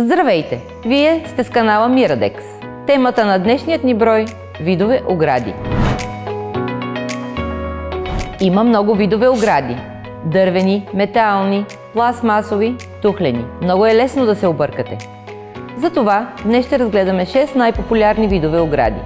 Здравейте! Вие сте с канала Miradex. Темата на днешният ни брой – видове огради. Има много видове огради – дървени, метални, пластмасови, тухлени. Много е лесно да се объркате. Затова днес ще разгледаме 6 най-популярни видове огради.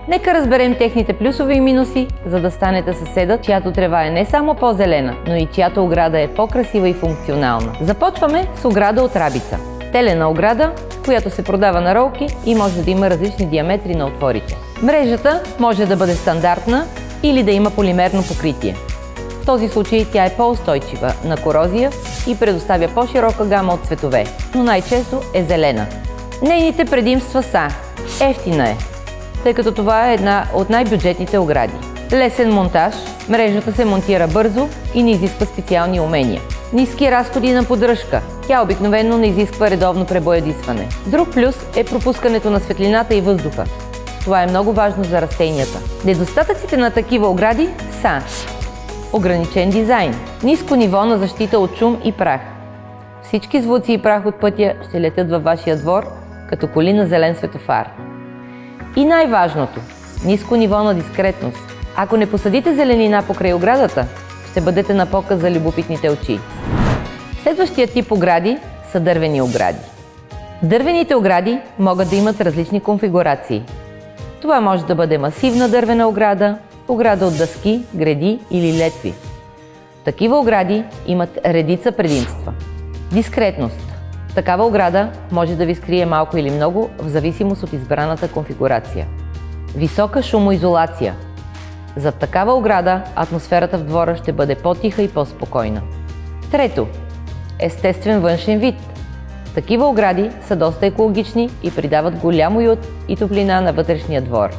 Нека разберем техните плюсове и минуси, за да станете съседът, чиято трева е не само по-зелена, но и чиято ограда е по-красива и функционална. Започваме с ограда от рабица. Телена ограда, която се продава на ролки и може да има различни диаметри на отворите. Мрежата може да бъде стандартна или да има полимерно покритие. В този случай тя е по-устойчива на корозия и предоставя по-широка гама от цветове, но най-често е зелена. Нейните предимства са: евтина е, тъй като това е една от най-бюджетните огради. Лесен монтаж, мрежата се монтира бързо и не изисква специални умения. Ниски разходи на поддръжка, тя обикновено не изисква редовно пребоядисване. Друг плюс е пропускането на светлината и въздуха. Това е много важно за растенията. Недостатъците на такива огради са: ограничен дизайн, ниско ниво на защита от шум и прах. Всички звуци и прах от пътя ще летят във вашия двор, като коли на зелен светофар. И най-важното – ниско ниво на дискретност. Ако не посадите зеленина покрай оградата, ще бъдете на показ за любопитните очи. Следващия тип огради са дървени огради. Дървените огради могат да имат различни конфигурации. Това може да бъде масивна дървена ограда, ограда от дъски, греди или летви. Такива огради имат редица предимства. Дискретност. Такава ограда може да ви скрие малко или много, в зависимост от избраната конфигурация. Висока шумоизолация. Зад такава ограда атмосферата в двора ще бъде по-тиха и по-спокойна. Трето. Естествен външен вид. Такива огради са доста екологични и придават голям уют и топлина на вътрешния двор.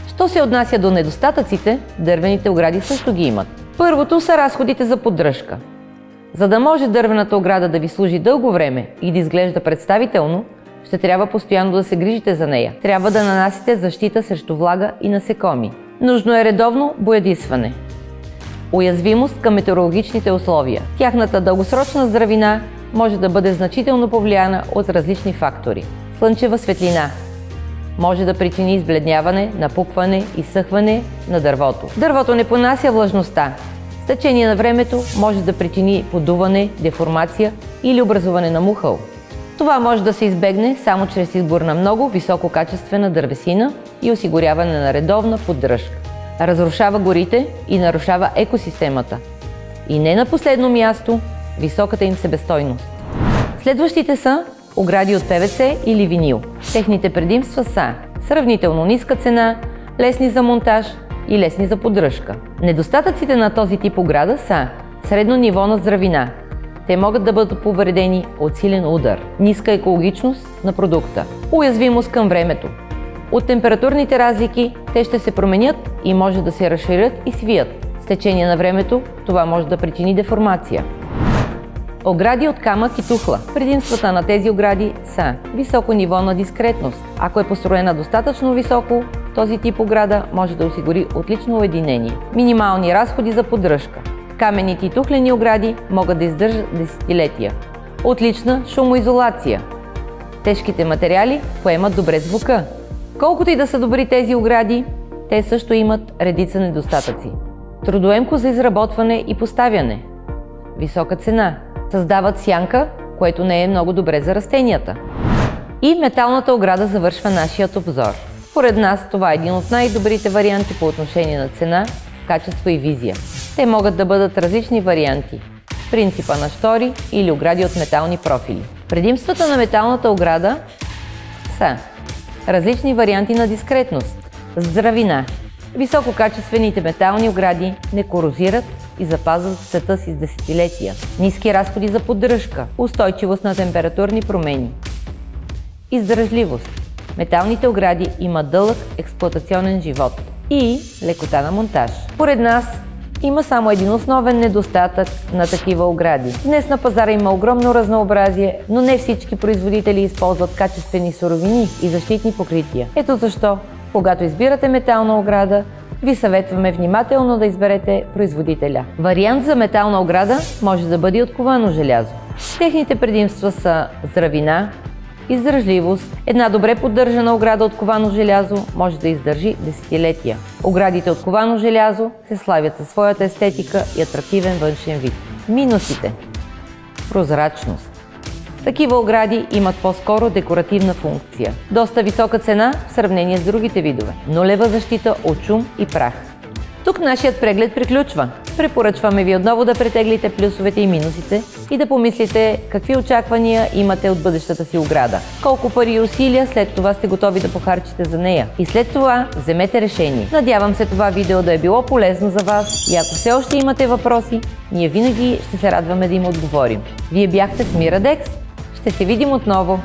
Що се отнася до недостатъците, дървените огради също ги имат. Първото са разходите за поддръжка. За да може дървената ограда да ви служи дълго време и да изглежда представително, ще трябва постоянно да се грижите за нея. Трябва да нанасите защита срещу влага и насекоми. Нужно е редовно боядисване. Уязвимост към метеорологичните условия. Тяхната дългосрочна здравина може да бъде значително повлияна от различни фактори. Слънчева светлина може да причини избледняване, напукване и съхване на дървото. Дървото не понася влажността. С течение на времето може да причини подуване, деформация или образуване на мухъл. Това може да се избегне само чрез избор на много висококачествена дървесина и осигуряване на редовна поддръжка. Разрушава горите и нарушава екосистемата. И не на последно място, високата им себестойност. Следващите са огради от ПВЦ или винил. Техните предимства са сравнително ниска цена, лесни за монтаж и лесни за поддръжка. Недостатъците на този тип ограда са средно ниво на здравина. Те могат да бъдат повредени от силен удар, ниска екологичност на продукта, уязвимост към времето. От температурните разлики те ще се променят и може да се разширят и свият. С течение на времето това може да причини деформация. Огради от камък и тухла. Предимствата на тези огради са високо ниво на дискретност. Ако е построена достатъчно високо, този тип ограда може да осигури отлично уединение. Минимални разходи за поддръжка. Каменните и тухлени огради могат да издържат десетилетия. Отлична шумоизолация. Тежките материали поемат добре звука. Колкото и да са добри тези огради, те също имат редица недостатъци. Трудоемко за изработване и поставяне. Висока цена. Създават сянка, което не е много добре за растенията. И металната ограда завършва нашият обзор. Според нас това е един от най-добрите варианти по отношение на цена, качество и визия. Те могат да бъдат различни варианти. Принципа на штори или огради от метални профили. Предимствата на металната ограда са различни варианти на дискретност, здравина. Висококачествените метални огради не корозират и запазват цвета си с десетилетия. Ниски разходи за поддръжка, устойчивост на температурни промени. Издръжливост. Металните огради имат дълъг експлоатационен живот и лекота на монтаж. Според нас има само един основен недостатък на такива огради. Днес на пазара има огромно разнообразие, но не всички производители използват качествени суровини и защитни покрития. Ето защо, когато избирате метална ограда, ви съветваме внимателно да изберете производителя. Вариант за метална ограда може да бъде от ковано желязо. Техните предимства са здравина, Издръжливост. Една добре поддържана ограда от ковано желязо може да издържи десетилетия. Оградите от ковано желязо се славят със своята естетика и атрактивен външен вид. Минусите. Прозрачност. Такива огради имат по-скоро декоративна функция. Доста висока цена в сравнение с другите видове. Нулева защита от шум и прах. Тук нашият преглед приключва. Препоръчваме ви отново да претеглите плюсовете и минусите и да помислите какви очаквания имате от бъдещата си ограда. Колко пари и усилия след това сте готови да похарчите за нея. И след това вземете решение. Надявам се това видео да е било полезно за вас и ако все още имате въпроси, ние винаги ще се радваме да им отговорим. Вие бяхте с Мирадекс. Ще се видим отново.